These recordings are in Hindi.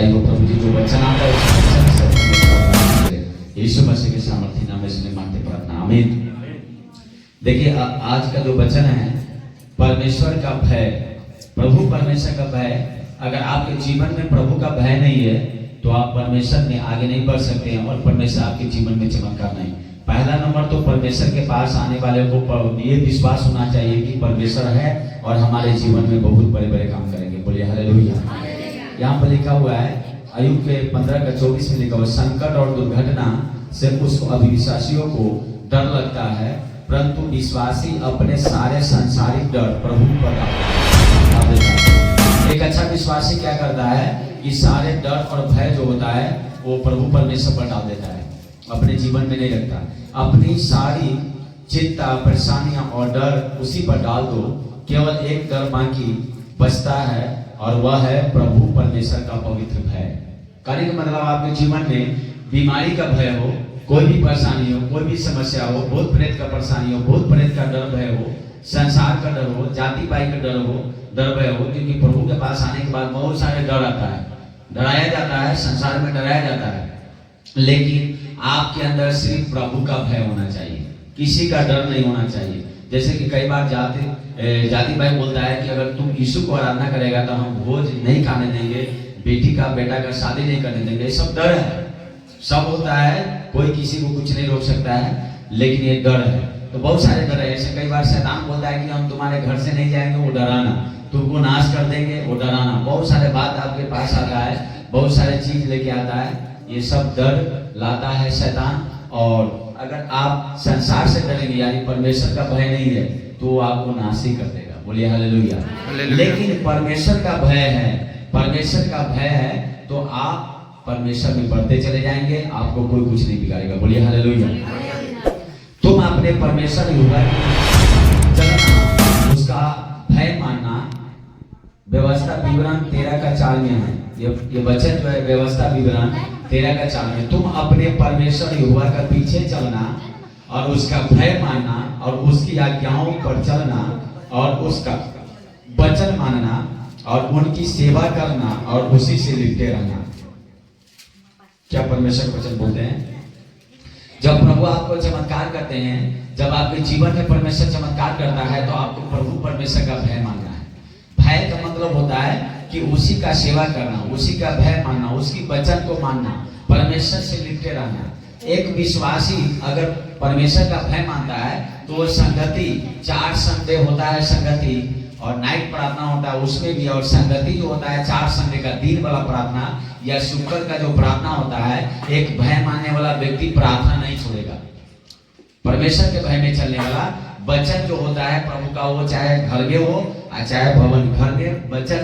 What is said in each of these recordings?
बड़ाई हो प्रभु जी। जो वचन आता है उस वचन से यीशु मसीह के सामर्थ्य नाम में इसमें मांगते प्रार्थना, आमीन। देखिए आज का जो वचन है परमेश्वर का भय, प्रभु परमेश्वर का भय। अगर आपके जीवन में प्रभु का भय नहीं है तो आप परमेश्वर में आगे नहीं बढ़ सकते हैं और परमेश्वर आपके जीवन में चमत्कार नहीं। पहला नंबर तो परमेश्वर के पास आने वाले को ये विश्वास होना चाहिए कि परमेश्वर है और हमारे जीवन में बहुत बड़े बड़े काम करेंगे। बोलिए हालेलुया। यहाँ पर लिखा हुआ है अय्यूब के 15:24 में लिखा हुआ, संकट और दुर्घटना से उस अविश्वासियों को डर लगता है, परंतु विश्वासी अपने सारे सांसारिक डर प्रभु पर डाल देता है। एक अच्छा विश्वासी क्या करता है कि सारे डर और भय जो होता है वो प्रभु परमेश्वर पर डाल देता है, अपने जीवन में नहीं रखता। अपनी सारी चिंता परेशानियां और डर उसी पर डाल दो, केवल एक डर बाकी बचता है और वह है प्रभु परमेश्वर का पवित्र भय। कहने का मतलब आपके जीवन में बीमारी का भय हो, कोई भी परेशानी हो, कोई भी समस्या हो, भूत प्रेत का परेशानी हो, भूत प्रेत का डर भय हो, संसार का डर हो, जाति पाई का डर हो, डर भय हो, क्योंकि प्रभु के पास आने के बाद बहुत सारे डर आता है, डराया जाता है, संसार में डराया जाता है। लेकिन आपके अंदर सिर्फ प्रभु का भय होना चाहिए, किसी का डर नहीं होना चाहिए। जैसे कि कई बार जाति भाई बोलता है कि अगर तुम यीशु को आराधना करेगा तो हम भोज नहीं खाने देंगे, बेटी का बेटा का शादी नहीं करने देंगे। ये सब डर है, सब होता है, कोई किसी को कुछ नहीं रोक सकता है, लेकिन ये डर है। तो बहुत सारे डर है। ऐसे कई बार शैतान बोलता है कि हम तुम्हारे घर से नहीं जाएंगे, वो डराना, तुमको नाश कर देंगे, वो डराना। बहुत सारे बात आपके पास आता है, बहुत सारे चीज लेके आता है, ये सब डर लाता है शैतान। और अगर आप संसार से डरेंगे यानी परमेश्वर का भय नहीं है तो आपको नाश ही कर देगा। बोलिए हालेलुया। लेकिन परमेश्वर का भय है, परमेश्वर का भय है तो आप परमेश्वर में बढ़ते चले जाएंगे, आपको कोई कुछ नहीं बिगाड़ेगा। बोलिए हालेलुया। तुम अपने परमेश्वर यहोवा की चलना, उसका भय मानना। व्यवस्था विवरण 13:4 में है ये वचन जो है, व्यवस्था विवरण 13:4 में, तुम अपने परमेश्वर यहोवा का पीछे चलना और उसका भय मानना और उसकी आज्ञाओं पर चलना और उसका वचन मानना और उनकी सेवा करना और उसी से लिपटे रहना। क्या परमेश्वर वचन बोलते हैं? जब प्रभु आपको चमत्कार करते हैं, जब आपके जीवन में परमेश्वर चमत्कार करता है तो आपको प्रभु परमेश्वर का भय मानना है। भय का मतलब होता है कि उसी का सेवा करना, उसी का भय मानना, उसकी वचन को मानना, परमेश्वर से लिपटे रहना। एक विश्वासी अगर परमेश्वर का भय मानता है तो वो संगति, 4 संडे होता है संगति और नाइट प्रार्थना होता है उसमें भी, और संगति जो होता है 4 संडे का दिन वाला प्रार्थना या शुक्र का जो प्रार्थना होता है, एक भय मानने वाला व्यक्ति प्रार्थना नहीं छोड़ेगा। परमेश्वर के भय में चलने वाला वचन जो होता है प्रभु का, वो चाहे घर में हो चाहे भवन, घर में वचन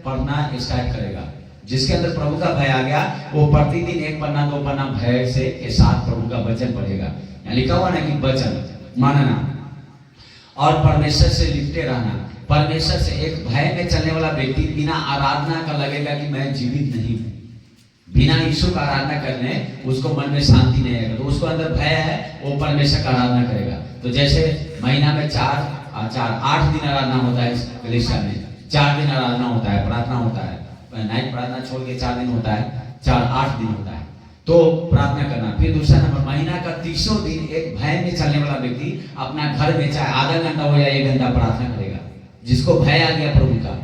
पढ़ना स्टार्ट करेगा। जिसके अंदर प्रभु का भय आ गया वो प्रतिदिन 1 पन्ना 2 पन्ना भय से के साथ प्रभु का वचन पढ़ेगा। यहाँ लिखा हुआ ना कि वचन मानना और परमेश्वर से लिपटे रहना। परमेश्वर से एक भय में चलने वाला व्यक्ति बिना आराधना का लगेगा कि मैं जीवित नहीं हूँ। बिना यीशु का आराधना करने उसको मन में शांति नहीं आएगा, तो उसको अंदर भय है, वो परमेश्वर का आराधना करेगा। तो जैसे महीना में 8 दिन आराधना होता है, कलीसिया में 4 दिन आराधना होता है, प्रार्थना होता है, नाइट प्रार्थना छोड़ के 4 दिन होता है, 8 दिन होता है, तो प्रार्थना करना। फिर दूसरा नंबर, महीना का 30 दिन एक भय में चलने वाला व्यक्ति अपना घर में चाहे आधा घंटा हो या 1 घंटा प्रार्थना करेगा। जिसको भय आ गया प्रभु का,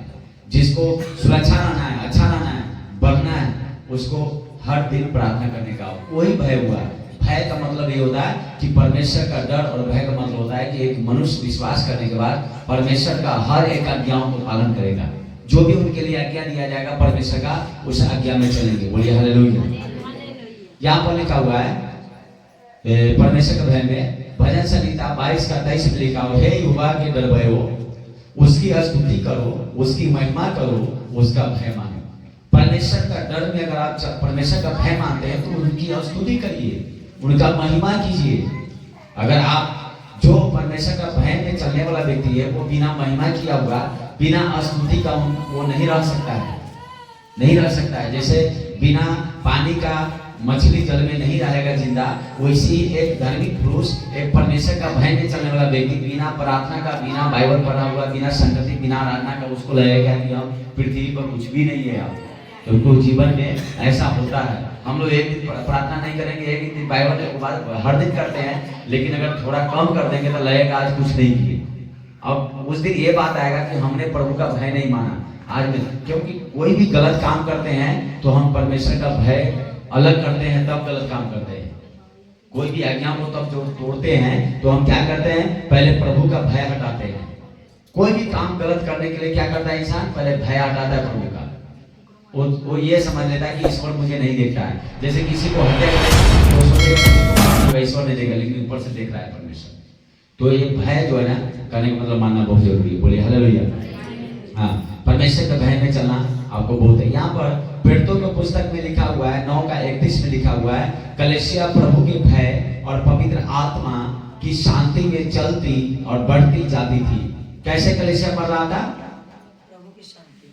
जिसको सुरक्षा रहना है, अच्छा रहना है, बढ़ना है, उसको हर दिन प्रार्थना करने का वही भय हुआ। भय का मतलब ये होता है कि परमेश्वर का डर, और भय का मतलब होता है कि एक मनुष्य विश्वास करने के बाद परमेश्वर का हर एक आज्ञाओं को पालन करेगा। जो भी उनके लिए आज्ञा दिया जाएगा परमेश्वर का, उस आज्ञा में चलेंगे। बोलिए हालेलुया। यहाँ पर लिखा हुआ है परमेश्वर के भय में, भजन संहिता 22:23 में लिखा हुआ, हे यहोवा के डर भय हो, उसकी स्तुति करो, उसकी महिमा करो, उसका भय मानो। परमेश्वर का डर में अगर आप परमेश्वर का भय मानते हैं तो उनकी स्तुति करिए, उनका महिमा कीजिए। अगर आप जो परमेश्वर का भय में चलने वाला व्यक्ति है वो बिना महिमा किया हुआ, बिना स्तुति का वो नहीं रह सकता है, नहीं रह सकता है। जैसे बिना पानी का मछली जल में नहीं रहेगा जिंदा, वैसी एक धार्मिक पुरुष, एक परमेश्वर का भय में चलने वाला व्यक्ति बिना प्रार्थना का, बिना बाइबल पढ़ा हुआ, बिना संगति, बिना आराधना का उसको लगेगा कि हम पृथ्वी पर कुछ भी नहीं है। क्योंकि जीवन में ऐसा होता है। हम लोग एक दिन प्रार्थना नहीं करेंगे, एक दिन बाइबल हर दिन करते हैं, लेकिन अगर थोड़ा कम कर देंगे तो लगेगा आज कुछ नहीं किए। अब उस दिन ये बात आएगा कि हमने प्रभु का भय नहीं माना आज में, क्योंकि कोई भी गलत काम करते हैं तो हम परमेश्वर का भय अलग करते हैं, तब गलत काम करते हैं। कोई भी आज्ञा को तब जो तोड़ते हैं तो हम क्या करते हैं, पहले प्रभु का भय हटाते हैं। कोई भी काम गलत करने के लिए क्या करता है इंसान, पहले भय हटाता है प्रभु का। वो ये समझ लेता है कि ईश्वर मुझे नहीं देख रहा है। जैसे किसी को हत्या तो ईश्वर नहीं देगा, लेकिन ऊपर से देख रहा है परमेश्वर। तो ये भय जो है ना करने का मतलब मानना बहुत जरूरी है। बोलिए हालेलुया। हाँ, परमेश्वर के भय में चलना आपको बहुत है। यहाँ पर पीड़ितों के पुस्तक में लिखा हुआ है 9:31 में लिखा हुआ है, कलीसिया प्रभु के भय और पवित्र आत्मा की शांति में चलती और बढ़ती जाती थी। कैसे कलीसिया बढ़ रहा था?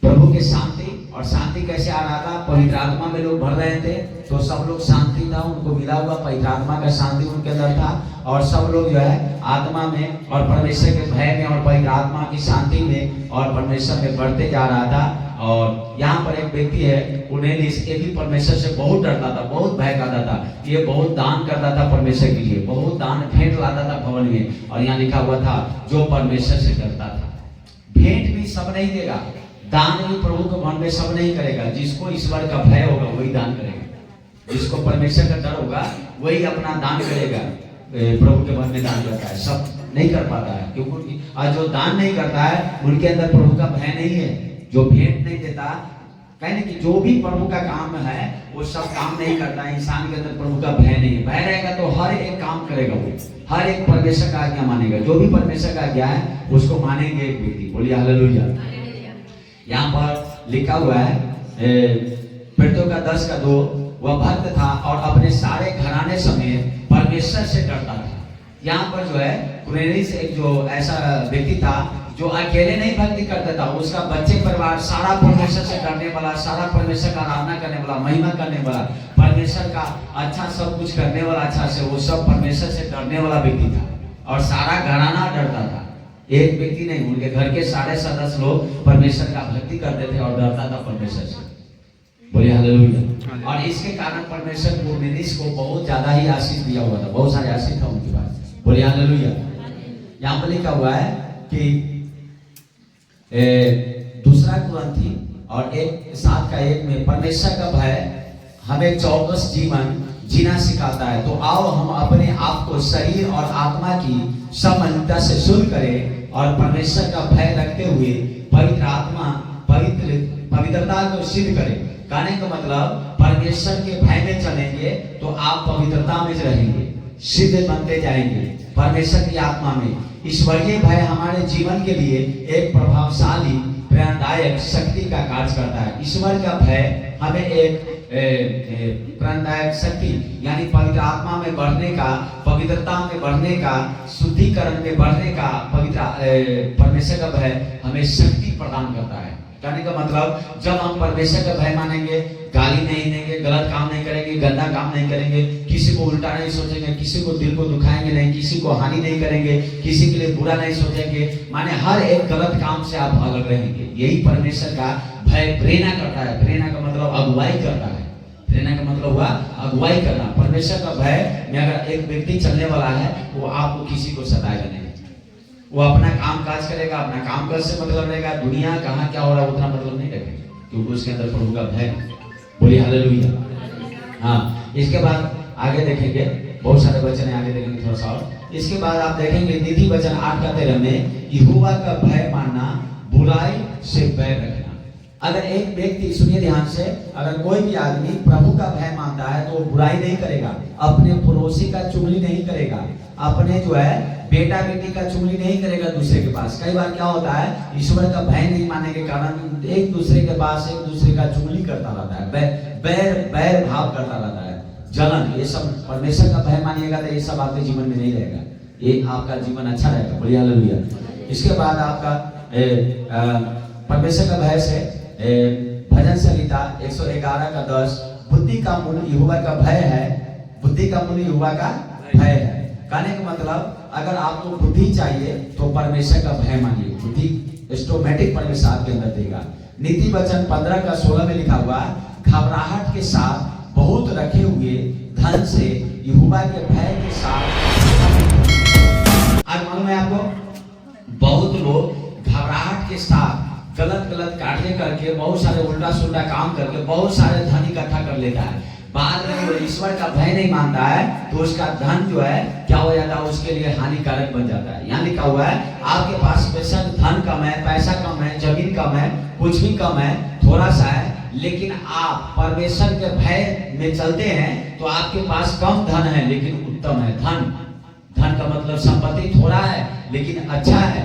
प्रभु की शांति। और शांति कैसे आ रहा था? पवित्र आत्मा में लोग भर रहे थे, तो सब लोग शांति था उनको मिला हुआ, पवित्र आत्मा का शांति उनके अंदर था, और सब लोग जो है आत्मा में और परमेश्वर के भय में और पवित्र आत्मा की शांति में और परमेश्वर में बढ़ते जा रहा था। और यहाँ पर एक व्यक्ति है कुरनेलियुस, ये भी परमेश्वर से बहुत डरता था, बहुत भय करता था। ये बहुत दान करता था परमेश्वर के लिए, बहुत दान भेंट लाता था भवन में। और यहाँ लिखा हुआ था जो परमेश्वर से डरता था। भेंट भी सब नहीं देगा, दान भी प्रभु के भवन में सब नहीं करेगा। जिसको ईश्वर का भय होगा वही दान करेगा, जिसको परमेश्वर का डर होगा वही अपना दान करेगा। प्रभु के भवन में दान करता है, सब नहीं कर पाता है, क्योंकि जो दान नहीं करता है उनके अंदर प्रभु का भय नहीं है। जो भेंट नहीं देता, कहने कि जो भी प्रभु का काम है वो सब काम नहीं करता, इंसान के अंदर प्रभु का भय नहीं है। भय रहेगा तो हर एक काम करेगा, वो हर एक परमेश्वर का आज्ञा मानेगा। जो भी परमेश्वर का आज्ञा है उसको मानेंगे एक व्यक्ति। बोलिए हालेलुया। यहाँ पर लिखा हुआ है पीड़ितों का 10:2, वह भक्त था और अपने सारे घराने समेत परमेश्वर से डरता था। यहाँ पर जो है कुरनेलियुस एक जो ऐसा व्यक्ति था जो अकेले नहीं भक्ति करता था, उसका बच्चे परिवार सारा परमेश्वर से डरने वाला, सारा परमेश्वर का आराधना करने वाला, महिमा करने वाला, परमेश्वर का अच्छा सब कुछ करने वाला, अच्छा से वो सब परमेश्वर से डरने वाला व्यक्ति था। और सारा घराना डरता था, एक व्यक्ति नहीं, उनके घर के सारे सदस्य लोग परमेश्वर का भक्ति करते थे और डरता था परमेश्वर से। बोलिए हालेलुया। और इसके कारण परमेश्वर कुरनेलियुस को बहुत ज्यादा ही आशीष दिया हुआ था, बहुत सारे आशीष था उनके पास। बोलिए हालेलुया। यहाँ पर लिखा हुआ है कि 2 कुरिन्थी और 1:7 में परमेश्वर का भय हमें चौकस जीवन जीना सिखाता है। तो आओ हम अपने आप को शरीर और आत्मा की समन्वितता से शुद्ध करें और परमेश्वर का भय रखते हुए पवित्रता को सिद्ध करें। कहने का मतलब परमेश्वर के भय में चलेंगे तो आप पवित्रता में रहेंगे, सिद्ध बनते जाएंगे परमेश्वर की आत्मा में। ईश्वरीय भय हमारे जीवन के लिए एक प्रभावशाली प्रेरणादायक शक्ति का कार्य करता है। ईश्वर का भय हमें एक प्रेरणादायक शक्ति यानी पवित्र आत्मा में बढ़ने का, पवित्रता में बढ़ने का, शुद्धिकरण में बढ़ने का, पवित्र परमेश्वर का भय हमें शक्ति प्रदान करता है। कहने का मतलब जब हम परमेश्वर का भय मानेंगे, गाली नहीं देंगे, गलत काम नहीं करेंगे, गंदा काम नहीं करेंगे, किसी को उल्टा नहीं सोचेंगे, किसी को दिल को दुखाएंगे नहीं, किसी को हानि नहीं करेंगे, किसी के लिए बुरा नहीं सोचेंगे, माने हर एक गलत काम से आप अलग रहेंगे। यही परमेश्वर का भय प्रेरणा करता है। प्रेरणा का मतलब अगुवाई करता है। प्रेरणा का मतलब हुआ अगुवाई करना। परमेश्वर का भय में अगर एक व्यक्ति चलने वाला है वो आपको किसी को सताएगा नहीं, वो अपना काम काज करेगा, अपना काम काज से मतलब रहेगा, दुनिया कहाँ क्या हो रहा है उतना मतलब नहीं रखेगा, क्योंकि उसके अंदर प्रभु का भय। बोलिए हालेलुया। हाँ, इसके बाद आगे देखेंगे, बहुत सारे वचन है, आगे देखेंगे थोड़ा सा और। इसके बाद आप देखेंगे नीति वचन 8:13 में यहोवा का भय मानना, बुराई से बैर रखना। अगर एक व्यक्ति, सुनिए ध्यान से, अगर कोई भी आदमी प्रभु का भय मानता है तो वो बुराई नहीं करेगा, अपने पड़ोसी का चुगली नहीं करेगा, अपने जो है बेटा बेटी का चुगली नहीं करेगा दूसरे के पास। कई बार क्या होता है, ईश्वर का भय नहीं मानने के कारण एक दूसरे के पास एक दूसरे का चुगली करता रहता है, बैर भाव करता रहता है, जलन। ये सब परमेश्वर का भय मानिएगा तो ये सब आपके जीवन में नहीं रहेगा, ये आपका जीवन अच्छा रहेगा। बोलिए हालेलुया। इसके बाद आपका परमेश्वर का भय से भजन संहिता 111:10, बुद्धि का मूल यहोवा का भय है, बुद्धि का मूल यहोवा का भय है। कहने का मतलब अगर आपको बुद्धि चाहिए तो परमेश्वर का भय मानिए, बुद्धि ऑटोमेटिक परमेश्वर आपके अंदर देगा। नीति वचन 15:16 में लिखा हुआ है, घबराहट के साथ बहुत रखे हुए धन से यहोवा के भय के साथ। आज मालूम है आपको, बहुत लोग घबराहट के साथ गलत गलत कार्य करके, बहुत सारे उल्टा सुल्टा काम करके बहुत सारे धन इकट्ठा कर लेता है। बाद में वो ईश्वर का भय नहीं मानता है तो उसका धन जो है क्या हो जाता है, उसके लिए हानिकारक बन जाता है। यहाँ लिखा हुआ है, आपके पास बेशक धन कम है, पैसा कम है, जमीन कम है, कुछ भी कम है, थोड़ा सा है, लेकिन आप परमेश्वर के भय में चलते हैं तो आपके पास कम धन है लेकिन उत्तम है। धन का मतलब संपत्ति थोड़ा है लेकिन अच्छा है,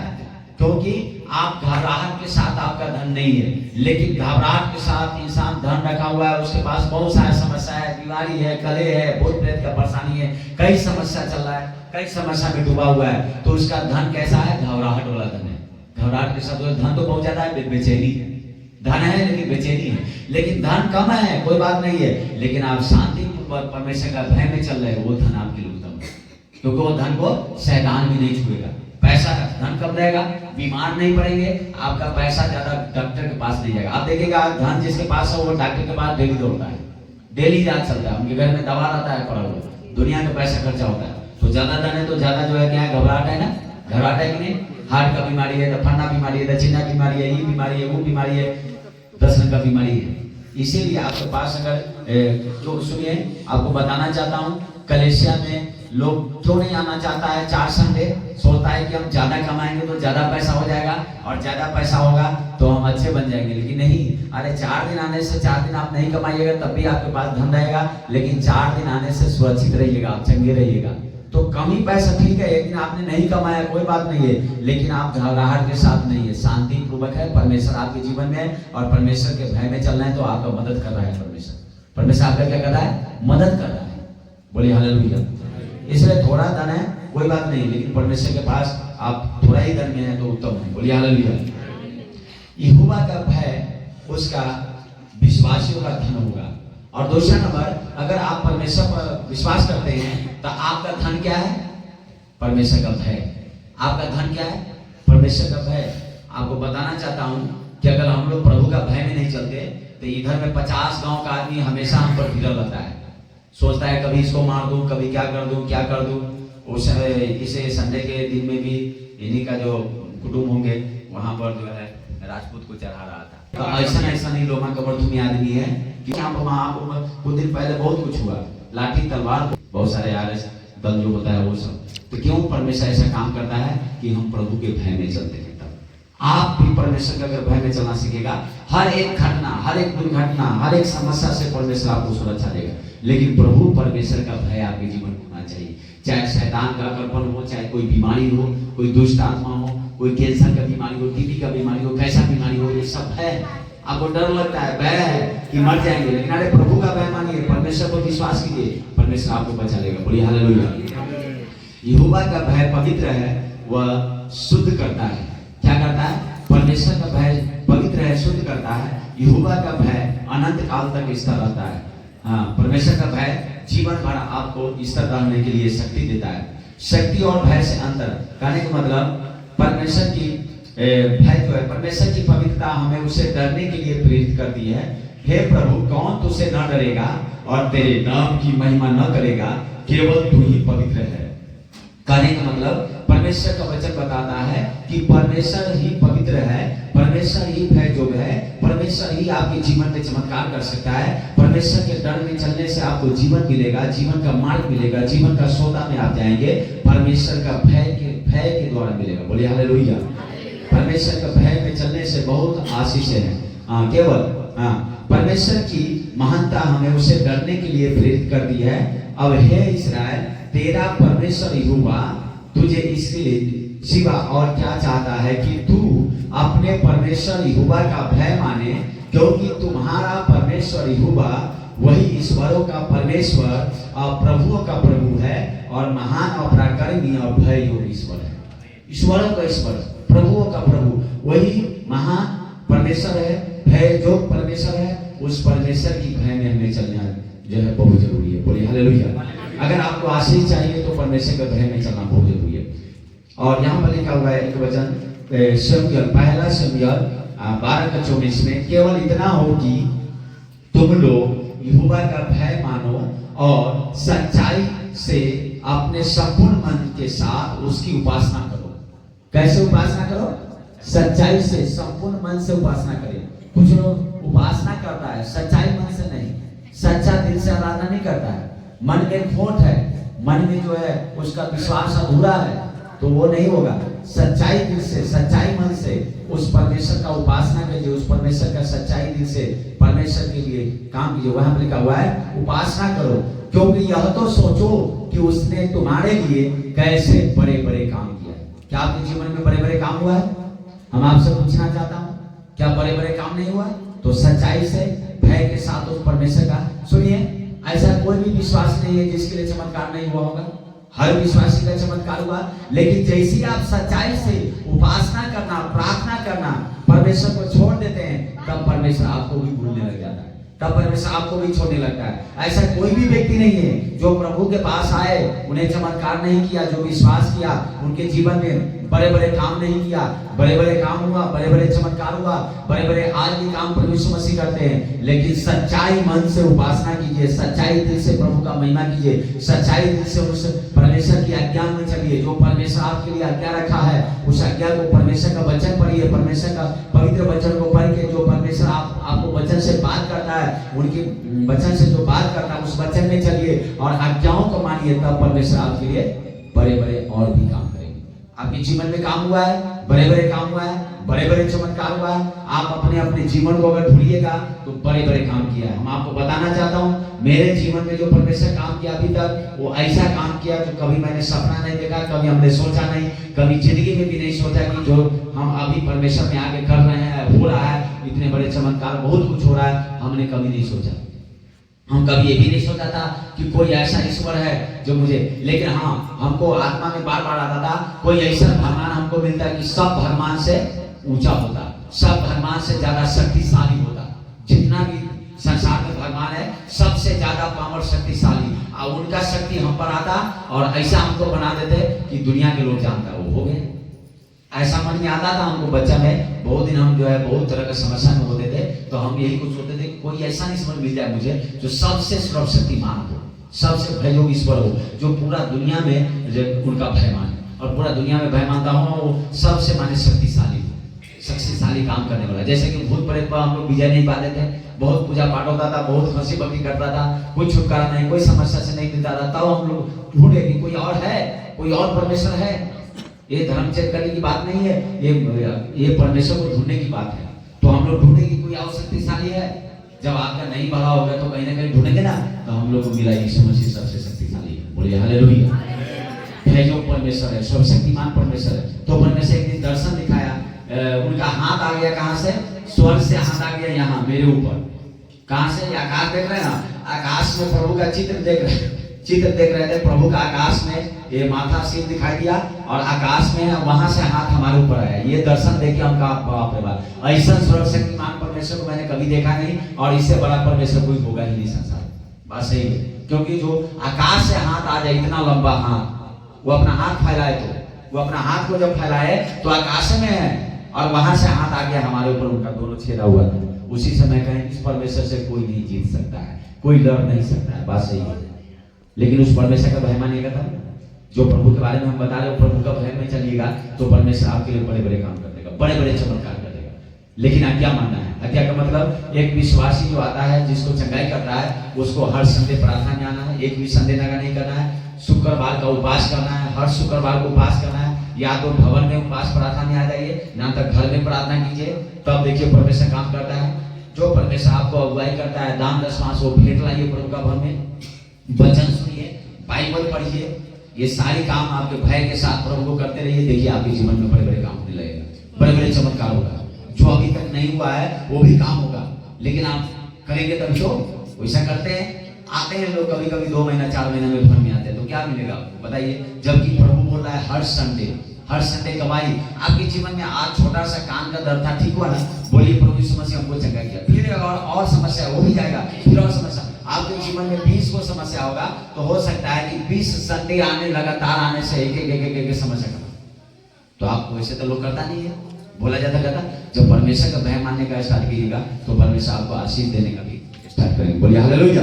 क्योंकि आप घबराहट के साथ आपका धन नहीं है। लेकिन घबराहट के साथ इंसान धन रखा हुआ है, उसके पास बहुत सारी समस्या है, बीमारी है, कले है, भूत प्रेत का परेशानी है, कई समस्या चल रहा है, कई समस्या में डूबा हुआ है, तो उसका धन कैसा है, घबराहट वाला धन है। घबराहट के साथ धन तो बहुत ज्यादा है, बेचैनी है, धन है लेकिन बेचैनी है। लेकिन धन कम है कोई बात नहीं है, लेकिन आप शांति पूर्वक परमेश्वर का भय में चल रहे हो, वो धन आपके लिए उत्तम है, क्योंकि वो धन को शैतान भी नहीं छुएगा। पैसा धन कम रहेगा, बीमार नहीं पड़ेंगे, आपका पैसा ज्यादा डॉक्टर के पास नहीं जाएगा। आप देखिएगा धन जिसके पास है वो डॉक्टर के पास डेली दौड़ता है, डेली इलाज चलता है, उनके घर में दवा रहता है पड़ा हुआ, दुनिया का पैसा खर्चा होता है। तो ज्यादा धन है तो ज्यादा जो है क्या है, घबराहट है ना, घबराहट है कि नहीं, हार्ट का बीमारी है, फन्ना बीमारी है, दक्षिणा बीमारी है, ये बीमारी है, वो बीमारी है, दर्शन का बीमारी है। इसीलिए आपके पास अगर जो सुनिए, आपको बताना चाहता हूँ, कलेसिया में लोग क्यों नहीं आना चाहता है 4 संडे, सोचता है कि हम ज्यादा कमाएंगे तो ज्यादा पैसा हो जाएगा और ज्यादा पैसा होगा तो हम अच्छे बन जाएंगे। लेकिन नहीं, अरे 4 दिन आने से 4 दिन आप नहीं कमाइएगा तब भी आपके पास धन रहेगा, लेकिन 4 दिन आने से सुरक्षित रहिएगा, आप चंगे रहिएगा। तो कम ही पैसा ठीक है, एक दिन आपने नहीं कमाया कोई बात नहीं है, लेकिन आप घबराहट के साथ नहीं है, शांति पूर्वक है, परमेश्वर आपके जीवन में है और परमेश्वर के भय में चलना है तो आपका मदद कर रहा है परमेश्वर आपका क्या कर रहा है, मदद कर रहा है। बोलिए हालेलुया। इसलिए थोड़ा धन है कोई बात नहीं, लेकिन परमेश्वर के पास आप थोड़ा ही धन में है तो उत्तम है। बोलिए हालेलुया। यहोवा का भय उसका विश्वासियों का धन होगा। और दूसरा नंबर, अगर आप परमेश्वर पर विश्वास करते हैं तो आपका धन क्या है, परमेश्वर का भय। आपका धन क्या है, परमेश्वर का भय। आपको बताना चाहता हूं कि अगर हम लोग प्रभु का भय में नहीं चलते तो इधर में 50 गांव का आदमी हमेशा हम पर गिरा रहता है, सोचता है कभी इसको मार दूं, कभी क्या कर दूं। उस इसे संडे के दिन में भी इन्हीं का जो कुटुंब होंगे वहां पर जो है राजपूत को चढ़ा रहा था। तो ऐसा नहीं लोग कबरधुमी आदमी है कि यहाँ पर वहां कुछ दिन पहले बहुत कुछ हुआ, लाठी तलवार, बहुत सारे आरएस दल जो होता है वो सब। तो क्यों परमेश्वर ऐसा काम करता है कि हम प्रभु के भय में चलते हैं। तब आप भी परमेश्वर के अगर भय में चलना सीखेगा, हर एक घटना, हर एक दुर्घटना, हर एक समस्या से परमेश्वर आपको सुरक्षा देगा। लेकिन प्रभु परमेश्वर का भय आपके जीवन में होना चाहिए, चाहे शैतान का आक्रमण हो, चाहे कोई बीमारी हो, कोई दुष्ट आत्मा हो, कोई कैंसर का बीमारी हो, टीबी का बीमारी हो, कैसा बीमारी हो, ये सब है। आपको डर लगता है, भय है कि मर जाएंगे, लेकिन अरे प्रभु का भय मानिए, परमेश्वर पर विश्वास कीजिए, परमेश्वर आपको बचा लेगा। बोलिए हालेलुया। यहोवा का भय पवित्र है, वह शुद्ध करता है। क्या करता है, परमेश्वर का भय पवित्र है, शुद्ध करता है। यहोवा का भय अनंत काल तक स्थिर रहता है। हाँ, परमेश्वर का भय जीवन भर आपको स्थिर रहने के लिए शक्ति देता है। शक्ति और भय से अंतर कहने का मतलब, परमेश्वर की भय जो है, परमेश्वर की पवित्रता हमें उसे डरने के लिए प्रेरित करती है। हे प्रभु, कौन तुझसे न डरेगा और तेरे नाम की महिमा न करेगा, केवल तू ही पवित्र है। कहने का मतलब, परमेश्वर का वचन बताता है कि परमेश्वर ही पवित्र है, परमेश्वर ही भय योग्य है, परमेश्वर ही आपके जीवन में चमत्कार कर सकता है। परमेश्वर के डर में चलने से आपको जीवन मिलेगा, जीवन का मार्ग मिलेगा, जीवन का सौदा में आप जाएंगे। परमेश्वर का भय के द्वारा मिलेगा। बोलिए हालेलुया। परमेश्वर का भय में चलने से बहुत आशीष है। केवल परमेश्वर की महानता हमें उसे डरने के लिए प्रेरित करती है। अब हे इस्राएल, तेरा परमेश्वर यहोवा तुझे इसके सिवा और क्या चाहता है कि तू अपने परमेश्वर यहोवा का भय माने, क्योंकि तुम्हारा परमेश्वर यहोवा वही ईश्वरों का परमेश्वर और प्रभुओं का प्रभु है और महान और पराक्रमी और भय योग्य ईश्वर है। ईश्वरों का ईश्वर, प्रभुओं का प्रभु, वही महान परमेश्वर है, भय योग्य परमेश्वर है। उस परमेश्वर की भय में हमें चलना जो है बहुत जरूरी है। बोलिए हालेलुया। अगर आपको आशीष चाहिए तो परमेश्वर के भय में चलना बहुत जरूरी है। और यहाँ पर लिखा हुआ है एक वचन, शमूएल, पहला शमूएल 12:24 में, केवल इतना हो कि तुम लोग यहोवा का भय मानो और सच्चाई से अपने संपूर्ण मन के साथ उसकी उपासना करो। कैसे उपासना करो? सच्चाई से, संपूर्ण मन से उपासना करें। कुछ लोग उपासना करता है सच्चाई मन से नहीं, सच्चा दिल से आराधना नहीं करता है, मन में खोट है, मन में जो है उसका विश्वास अधूरा है, तो वो नहीं होगा। सच्चाई दिल से, सच्चाई मन से उस परमेश्वर का उपासना कीजिए, उस परमेश्वर का सच्चाई दिल से परमेश्वर के लिए काम कीजिए। वहां पर लिखा हुआ है उपासना करो, क्योंकि यह तो सोचो कि उसने तुम्हारे लिए कैसे बड़े बड़े काम किया। क्या आपके जीवन में बड़े बड़े काम हुआ है? हम आपसे पूछना चाहता हूँ, क्या बड़े बड़े काम नहीं हुआ? तो सच्चाई से, भय के साथ उस परमेश्वर का सुनिए। ऐसा कोई भी विश्वास नहीं है जिसके लिए चमत्कार नहीं हुआ होगा। हर विश्वासी का चमत्कार हुआ, लेकिन जैसे आप सच्चाई से उपासना करना, प्रार्थना करना, परमेश्वर को छोड़ देते हैं, तब परमेश्वर आपको भी भूलने लग जाता है, तब परमेश्वर आपको भी छोड़ने लगता है। ऐसा कोई भी व्यक्ति नहीं है जो प्रभु के पास आए, उन्हें चमत्कार नहीं किया, जो विश्वास किया, उनके जीवन में बड़े बड़े काम नहीं किया। बड़े बड़े काम हुआ, बड़े बड़े चमत्कार हुआ, बड़े बड़े आज भी काम प्रभु यीशु मसीह करते हैं, लेकिन सच्चाई मन से उपासना कीजिए, सच्चाई दिल से प्रभु का महिमा कीजिए, सच्चाई दिल से उस परमेश्वर की आज्ञा में चलिए। जो परमेश्वर आपके लिए आज्ञा रखा है, उस आज्ञा को, परमेश्वर का वचन पढ़िए, परमेश्वर का पवित्र वचन को पढ़ के जो परमेश्वर आपको वचन से बात करता है, उनके वचन से जो बात करता है, उस वचन में चलिए और आज्ञाओं को मानिए, तब परमेश्वर आपके लिए बड़े बड़े और भी काम करेंगे। आपके जीवन में काम हुआ है, बड़े बड़े काम हुआ है, बड़े बड़े चमत्कार हुआ है। आप अपने अपने जीवन को अगर ढूंढिएगा तो बड़े बड़े काम किया है। हम आपको बताना चाहता हूँ, मेरे जीवन में जो परमेश्वर काम किया अभी तक, वो ऐसा काम किया जो कभी मैंने सपना नहीं देखा, कभी हमने सोचा नहीं, कभी जिंदगी में भी नहीं सोचा कि जो हम अभी परमेश्वर में आगे कर रहे हैं, हो रहा है, इतने बड़े चमत्कार, बहुत कुछ हो रहा है, हमने कभी नहीं सोचा। हम कभी ये भी नहीं सोचा था कि कोई ऐसा ईश्वर है जो मुझे, लेकिन हाँ, हमको आत्मा में बार बार आता था कोई ऐसा भगवान हमको मिलता कि सब भगवान से ऊंचा होता, सब भगवान से ज्यादा शक्तिशाली होता। जितना भी संसार में भगवान है, सबसे ज्यादा पावर शक्तिशाली, और उनका शक्ति हम पर आता और ऐसा हमको बना देते कि दुनिया के लोग जानता वो हो गए। ऐसा मन में आता था हमको बच्चा में, बहुत दिन हम जो है बहुत तरह का समस्या में होते थे, तो हम यही कुछ सोचते थे कोई ऐसा ईश्वर मिल जाए मुझे जो सबसे सर्वशक्तिमान हो, सबसे भययोग ईश्वर हो, जो पूरा दुनिया में उनका भय माने, और पूरा दुनिया में भय मानता हूँ, वो सबसे माने शक्तिशाली हो, शक्तिशाली काम करने वाला। जैसे कि भूत प्रेत पर हम लोग विजय नहीं पाते थे, बहुत पूजा पाठ होता था, बहुत हंसी बकरी करता था, कोई छुटकारा नहीं, कोई समस्या से नहीं मिलता था, तब हम लोग ढूंढे कि कोई और है, कोई और परमेश्वर है। ये धर्म चेक करने की बात नहीं है, ये परमेश्वर को ढूंढने की बात है। तो हम लोग ढूंढे कि कोई और शक्तिशाली है। जब आपका नहीं बढ़ा होगा तो कहीं ना कहीं ढूंढेंगे ना, तो हम लोग को मिला यीशु मसीह सबसे शक्तिशाली है। बोलिए हालेलुया। है जो परमेश्वर है, सर्वशक्तिमान परमेश्वर है। तो परमेश्वर एक दिन दर्शन दिखाया, उनका हाथ आ गया, कहां से? स्वर्ग से हाथ आ गया यहाँ मेरे ऊपर। कहां से? आकाश देख रहे हैं ना, आकाश में प्रभु का चित्र देख रहे थे। प्रभु का आकाश में ये माथा सिर दिखाई दिया, और आकाश में वहां से हाथ हमारे ऊपर आया। ये दर्शन देख के हम कहा बाप रे बाप, ऐसा सर्वशक्तिमान परमेश्वर को मैंने कभी देखा नहीं, और इससे बड़ा परमेश्वर कोई होगा ही नहीं संसार। बात सही है, क्योंकि जो आकाश से हाथ आ जाए, इतना लंबा हाथ, वो अपना हाथ फैलाए, तो वो अपना हाथ को जब फैलाए तो आकाश में है, और वहां से हाथ आ गया हमारे ऊपर, उनका दोनों छेदा हुआ था। उसी समय कहें इस परमेश्वर से कोई नहीं जीत सकता है, कोई लड़ नहीं सकता है। बात सही है, लेकिन उस परमेश्वर का भय मानिएगा तब। जो प्रभु के बारे में हम बता रहे हो, प्रभु का भय में चलिएगा तो परमेश्वर आपके लिए बड़े बड़े काम कर देगा, बड़े बड़े चमत्कार कर देगा। लेकिन आज्ञा मानना है। आज्ञा का मतलब एक विश्वासी जो आता है, जिसको चंगाई करता है, उसको हर संडे प्रार्थना में आना है, एक भी संडे नगा नहीं करना है, शुक्रवार का उपवास करना है, हर शुक्रवार को उपवास करना है। या तो भवन में उपवास प्रार्थना में आ जाइए, ना तक घर में प्रार्थना कीजिए, तब देखिए परमेश्वर काम करता है। जो परमेश्वर आपको अगुवाई करता है, दान दशमांश वो भेंट लाइए प्रभु का भवन में, वचन सुनिए, बाइबल पढ़िए, ये सारी काम आपके भय के साथ प्रभु को करते रहिए। देखिए आपके जीवन में बड़े बड़े काम होने लगेगा, बड़े बड़े चमत्कार होगा। जो अभी तक नहीं हुआ है वो भी काम होगा, लेकिन आप करेंगे तभी तो। वैसा करते हैं, आते हैं लोग कभी कभी 2 महीना 4 महीना में भवन में आते हैं, तो क्या मिलेगा बताइए? जबकि प्रभु बोल रहा है हर संडे कमाई। आपके जीवन में आज छोटा सा कान का दर्द था, ठीक हुआ ना? बोलिए प्रभु यीशु मसीह हमको चंगा किया। फिर और समस्या वो भी जाएगा, फिर और समस्या। आपके जीवन में 20 को समस्या होगा, तो हो सकता है कि 20 संडे आने लगातार आने से एक समस्या का, तो आप वैसे तो लोग करता नहीं है, बोला जाता करता। जब परमेश्वर का भय मानने का स्टार्ट कीजिएगा तो परमेश्वर आपको आशीष देने का भी स्टार्ट करेंगे। बोलिए हालेलुया।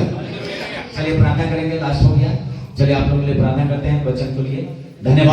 चलिए प्रार्थना करेंगे, लास्ट हो गया। चलिए आप लोगों के लिए प्रार्थना करते हैं वचन के लिए। धन्यवाद।